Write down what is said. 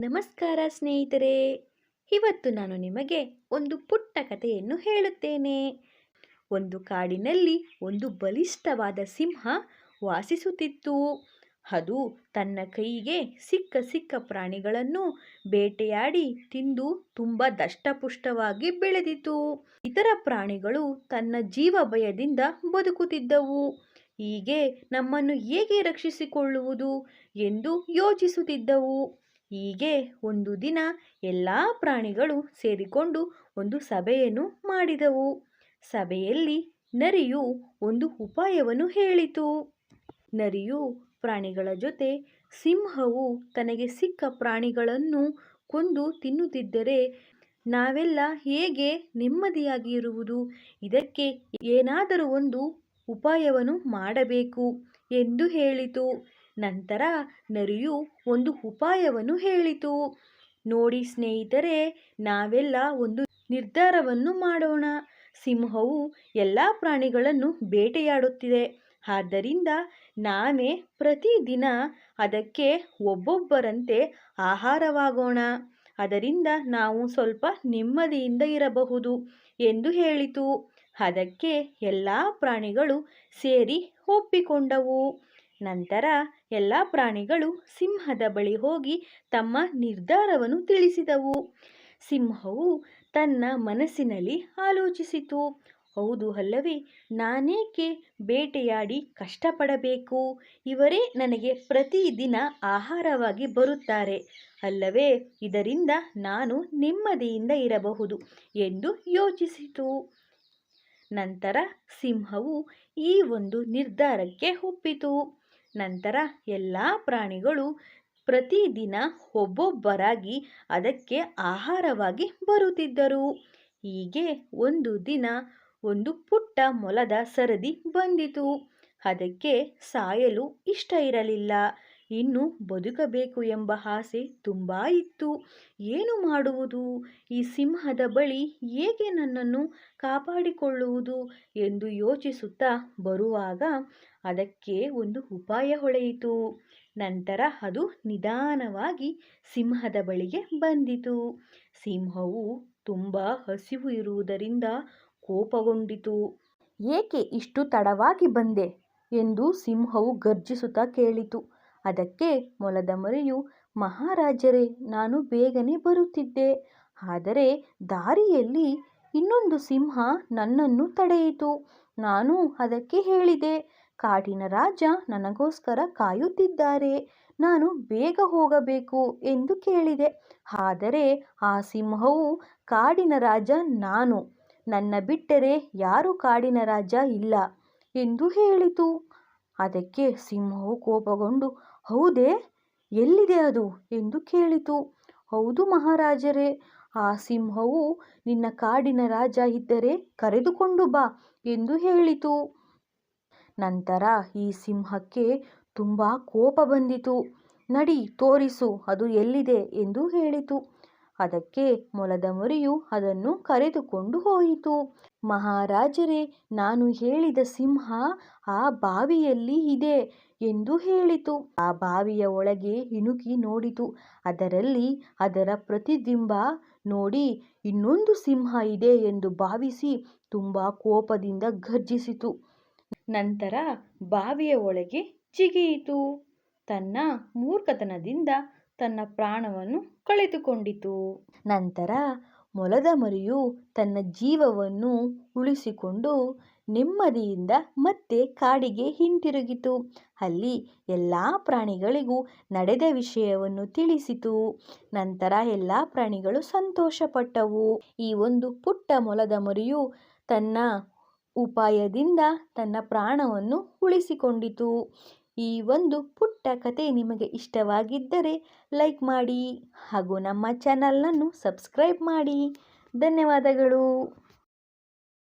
ನಮಸ್ಕಾರ ಸ್ನೇಹಿತರೆ. ಇವತ್ತು ನಾನು ನಿಮಗೆ ಒಂದು ಪುಟ್ಟ ಕಥೆಯನ್ನು ಹೇಳುತ್ತೇನೆ. ಒಂದು ಕಾಡಿನಲ್ಲಿ ಒಂದು ಬಲಿಷ್ಠವಾದ ಸಿಂಹ ವಾಸಿಸುತ್ತಿತ್ತು. ಅದು ತನ್ನ ಕೈಗೆ ಸಿಕ್ಕ ಸಿಕ್ಕ ಪ್ರಾಣಿಗಳನ್ನು ಬೇಟೆಯಾಡಿ ತಿಂದು ತುಂಬ ದಷ್ಟಪುಷ್ಟವಾಗಿ ಬೆಳೆದಿತು. ಇತರ ಪ್ರಾಣಿಗಳು ತನ್ನ ಜೀವ ಭಯದಿಂದ ಬದುಕುತ್ತಿದ್ದವು. ಹೀಗೆ ನಮ್ಮನ್ನು ಹೇಗೆ ರಕ್ಷಿಸಿಕೊಳ್ಳುವುದು ಎಂದು ಯೋಚಿಸುತ್ತಿದ್ದವು. ಹೀಗೆ ಒಂದು ದಿನ ಎಲ್ಲ ಪ್ರಾಣಿಗಳು ಸೇರಿಕೊಂಡು ಒಂದು ಸಭೆಯನ್ನು ಮಾಡಿದವು. ಸಭೆಯಲ್ಲಿ ನರಿಯು ಒಂದು ಉಪಾಯವನ್ನು ಹೇಳಿತು. ನರಿಯು ಪ್ರಾಣಿಗಳ ಜೊತೆ, ಸಿಂಹವು ತನಗೆ ಸಿಕ್ಕ ಪ್ರಾಣಿಗಳನ್ನು ಕೊಂದು ತಿನ್ನುತ್ತಿದ್ದರೆ ನಾವೆಲ್ಲ ಹೇಗೆ ನೆಮ್ಮದಿಯಾಗಿ ಇರುವುದು? ಇದಕ್ಕೆ ಏನಾದರೂ ಒಂದು ಉಪಾಯವನ್ನು ಮಾಡಬೇಕು ಎಂದು ಹೇಳಿತು. ನಂತರ ನರಿಯು ಒಂದು ಉಪಾಯವನ್ನು ಹೇಳಿತು. ನೋಡಿ ಸ್ನೇಹಿತರೆ, ನಾವೆಲ್ಲ ಒಂದು ನಿರ್ಧಾರವನ್ನು ಮಾಡೋಣ. ಸಿಂಹವು ಎಲ್ಲ ಪ್ರಾಣಿಗಳನ್ನು ಬೇಟೆಯಾಡುತ್ತಿದೆ. ಆದ್ದರಿಂದ ನಾವೇ ಪ್ರತಿದಿನ ಅದಕ್ಕೆ ಒಬ್ಬೊಬ್ಬರಂತೆ ಆಹಾರವಾಗೋಣ. ಅದರಿಂದ ನಾವು ಸ್ವಲ್ಪ ನೆಮ್ಮದಿಯಿಂದ ಇರಬಹುದು ಎಂದು ಹೇಳಿತು. ಅದಕ್ಕೆ ಎಲ್ಲ ಪ್ರಾಣಿಗಳು ಸೇರಿ ಒಪ್ಪಿಕೊಂಡವು. ನಂತರ ಎಲ್ಲ ಪ್ರಾಣಿಗಳು ಸಿಂಹದ ಬಳಿ ಹೋಗಿ ತಮ್ಮ ನಿರ್ಧಾರವನ್ನು ತಿಳಿಸಿದವು. ಸಿಂಹವು ತನ್ನ ಮನಸ್ಸಿನಲ್ಲಿ ಆಲೋಚಿಸಿತು, ಹೌದು ಅಲ್ಲವೇ, ನಾನೇಕೆ ಬೇಟೆಯಾಡಿ ಕಷ್ಟಪಡಬೇಕು? ಇವರೇ ನನಗೆ ಪ್ರತಿದಿನ ಆಹಾರವಾಗಿ ಬರುತ್ತಾರೆ ಅಲ್ಲವೇ? ಇದರಿಂದ ನಾನು ನೆಮ್ಮದಿಯಿಂದ ಇರಬಹುದು ಎಂದು ಯೋಚಿಸಿತು. ನಂತರ ಸಿಂಹವು ಈ ಒಂದು ನಿರ್ಧಾರಕ್ಕೆ ಒಪ್ಪಿತು. ನಂತರ ಎಲ್ಲ ಪ್ರಾಣಿಗಳು ಪ್ರತಿದಿನ ಒಬ್ಬೊಬ್ಬರಾಗಿ ಅದಕ್ಕೆ ಆಹಾರವಾಗಿ ಬರುತ್ತಿದ್ದರು. ಹೀಗೆ ಒಂದು ದಿನ ಒಂದು ಪುಟ್ಟ ಮೊಲದ ಸರದಿ ಬಂದಿತು. ಅದಕ್ಕೆ ಸಾಯಲು ಇಷ್ಟ ಇರಲಿಲ್ಲ. ಇನ್ನು ಬದುಕಬೇಕು ಎಂಬ ಆಸೆ ತುಂಬ ಇತ್ತು. ಏನು ಮಾಡುವುದು? ಈ ಸಿಂಹದ ಬಳಿ ಹೇಗೆ ನನ್ನನ್ನು ಕಾಪಾಡಿಕೊಳ್ಳುವುದು ಎಂದು ಯೋಚಿಸುತ್ತಾ ಬರುವಾಗ ಅದಕ್ಕೆ ಒಂದು ಉಪಾಯ ಹೊಳೆಯಿತು. ನಂತರ ಅದು ನಿಧಾನವಾಗಿ ಸಿಂಹದ ಬಳಿಗೆ ಬಂದಿತು. ಸಿಂಹವು ತುಂಬ ಹಸಿವು ಇರುವುದರಿಂದ ಕೋಪಗೊಂಡಿತು. ಏಕೆ ಇಷ್ಟು ತಡವಾಗಿ ಬಂದೆ ಎಂದು ಸಿಂಹವು ಗರ್ಜಿಸುತ್ತಾ ಕೇಳಿತು. ಅದಕ್ಕೆ ಮೊಲದ ಮರಿಯು, ಮಹಾರಾಜರೇ, ನಾನು ಬೇಗನೆ ಬರುತ್ತಿದ್ದೆ. ಆದರೆ ದಾರಿಯಲ್ಲಿ ಇನ್ನೊಂದು ಸಿಂಹ ನನ್ನನ್ನು ತಡೆಯಿತು. ನಾನು ಅದಕ್ಕೆ ಹೇಳಿದೆ, ಕಾಡಿನ ರಾಜ ನನಗೋಸ್ಕರ ಕಾಯುತ್ತಿದ್ದಾರೆ, ನಾನು ಬೇಗ ಹೋಗಬೇಕು ಎಂದು ಕೇಳಿದೆ. ಆದರೆ ಆ ಸಿಂಹವು, ಕಾಡಿನ ರಾಜ ನಾನು, ನನ್ನ ಬಿಟ್ಟರೆ ಯಾರೂ ಕಾಡಿನ ರಾಜ ಇಲ್ಲ ಎಂದು ಹೇಳಿತು. ಅದಕ್ಕೆ ಸಿಂಹವು ಕೋಪಗೊಂಡು, ಹೌದೇ, ಎಲ್ಲಿದೆ ಅದು ಎಂದು ಕೇಳಿತು. ಹೌದು ಮಹಾರಾಜರೇ, ಆ ಸಿಂಹವು ನಿನ್ನ ಕಾಡಿನ ರಾಜ ಇದ್ದರೆ ಕರೆದುಕೊಂಡು ಬಾ ಎಂದು ಹೇಳಿತು. ನಂತರ ಈ ಸಿಂಹಕ್ಕೆ ತುಂಬ ಕೋಪ ಬಂದಿತು. ನಡಿ, ತೋರಿಸು ಅದು ಎಲ್ಲಿದೆ ಎಂದು ಹೇಳಿತು. ಅದಕ್ಕೆ ಮೊಲದ ಮರಿಯು ಅದನ್ನು ಕರೆದುಕೊಂಡು ಹೋಯಿತು. ಮಹಾರಾಜರೇ, ನಾನು ಹೇಳಿದ ಸಿಂಹ ಆ ಬಾವಿಯಲ್ಲಿ ಇದೆ ಎಂದು ಹೇಳಿತು. ಆ ಬಾವಿಯ ಒಳಗೆ ಇಣುಕಿ ನೋಡಿತು. ಅದರಲ್ಲಿ ಅದರ ಪ್ರತಿಬಿಂಬ ನೋಡಿ ಇನ್ನೊಂದು ಸಿಂಹ ಇದೆ ಎಂದು ಭಾವಿಸಿ ತುಂಬ ಕೋಪದಿಂದ ಗರ್ಜಿಸಿತು. ನಂತರ ಬಾವಿಯ ಒಳಗೆ ಜಿಗಿಯಿತು. ತನ್ನ ಮೂರ್ಖತನದಿಂದ ತನ್ನ ಪ್ರಾಣವನ್ನು ಕಳೆದುಕೊಂಡಿತು. ನಂತರ ಮೊಲದ ಮರಿಯು ತನ್ನ ಜೀವವನ್ನು ಉಳಿಸಿಕೊಂಡು ನೆಮ್ಮದಿಯಿಂದ ಮತ್ತೆ ಕಾಡಿಗೆ ಹಿಂತಿರುಗಿತು. ಅಲ್ಲಿ ಎಲ್ಲ ಪ್ರಾಣಿಗಳಿಗೂ ನಡೆದ ವಿಷಯವನ್ನು ತಿಳಿಸಿತು. ನಂತರ ಎಲ್ಲ ಪ್ರಾಣಿಗಳು ಸಂತೋಷಪಟ್ಟವು. ಈ ಒಂದು ಪುಟ್ಟ ಮೊಲದ ಮರಿಯು ತನ್ನ ಉಪಾಯದಿಂದ ತನ್ನ ಪ್ರಾಣವನ್ನು ಉಳಿಸಿಕೊಂಡಿತು. ಈ ಒಂದು ಪುಟ್ಟ ಕತೆ ನಿಮಗೆ ಇಷ್ಟವಾಗಿದ್ದರೆ ಲೈಕ್ ಮಾಡಿ ಹಾಗೂ ನಮ್ಮ ಚಾನಲನ್ನು ಸಬ್ಸ್ಕ್ರೈಬ್ ಮಾಡಿ. ಧನ್ಯವಾದಗಳು.